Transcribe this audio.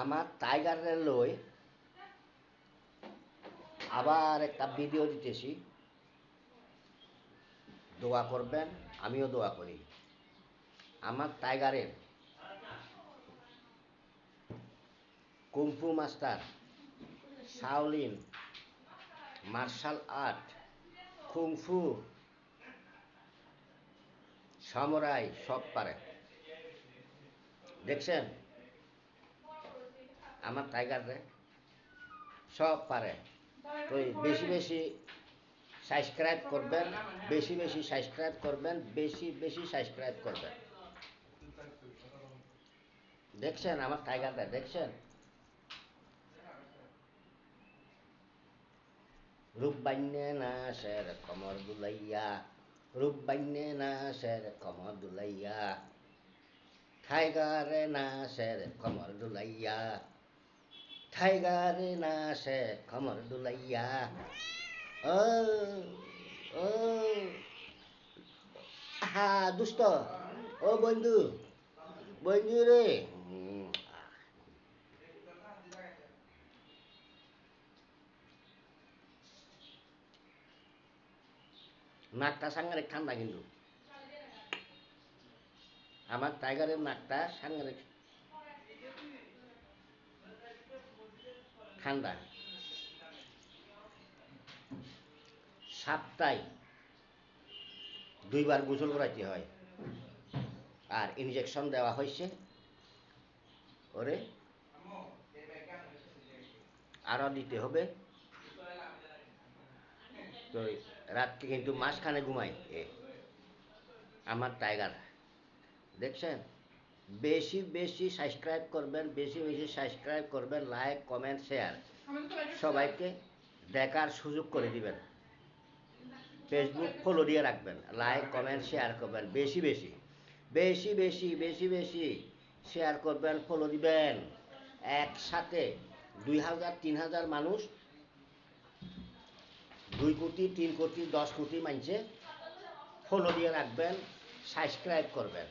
আমার টাইগারের লই আবার একটা ভিডিও দিতেছি, দোয়া করবেন, আমিও দোয়া করি। আমার টাইগারের kung fu master, Shaolin, martial art, kung fu, samurai সব পারে। দেখছেন আমার টাইগারে সব পারে। তো বেশি বেশি সাবস্ক্রাইব করবেন, বেশি বেশি সাবস্ক্রাইব করবেন, বেশি বেশি সাবস্ক্রাইব করবেন। দেখছেন আমার টাইগারটা, দেখছেন রূপ বান্যে না শের কমর দুলাইয়া, রূপ বান্যে না শের কমর দুলাইয়া, টাইগারে না শের কমর দুলাইয়া, টাইগারে না সে কমর দুলাইয়া। ও ও হা দুষ্ট, ও বন্ধু, বন্ধু রে, নাকটা সাংঘাতিক ঠান্ডা কিন্তু আমার টাইগারের নাকটা সাংঘাতিক ঠান্ডা। সপ্তাহে 2 বার গোসল করাইতে হয়, আর ইনজেকশন দেওয়া হয়েছে ওরে, আরও দিতে হবে। তো রাত্রে কিন্তু মাঝখানে ঘুমাই আমার টাইগার। দেখছেন বেশি বেশি সাবস্ক্রাইব করবেন, বেশি বেশি সাবস্ক্রাইব করবেন, লাইক কমেন্ট শেয়ার সবাইকে দেখার সুযোগ করে দিবেন। ফেসবুক ফলো দিয়ে রাখবেন, লাইক কমেন্ট শেয়ার করবেন, বেশি বেশি বেশি বেশি বেশি বেশি শেয়ার করবেন, ফলো দিবেন। একসাথে 2000 3000 মানুষ, 2 কোটি 3 কোটি 10 কোটি মানুষে ফলো দিয়ে রাখবেন, সাবস্ক্রাইব করবেন।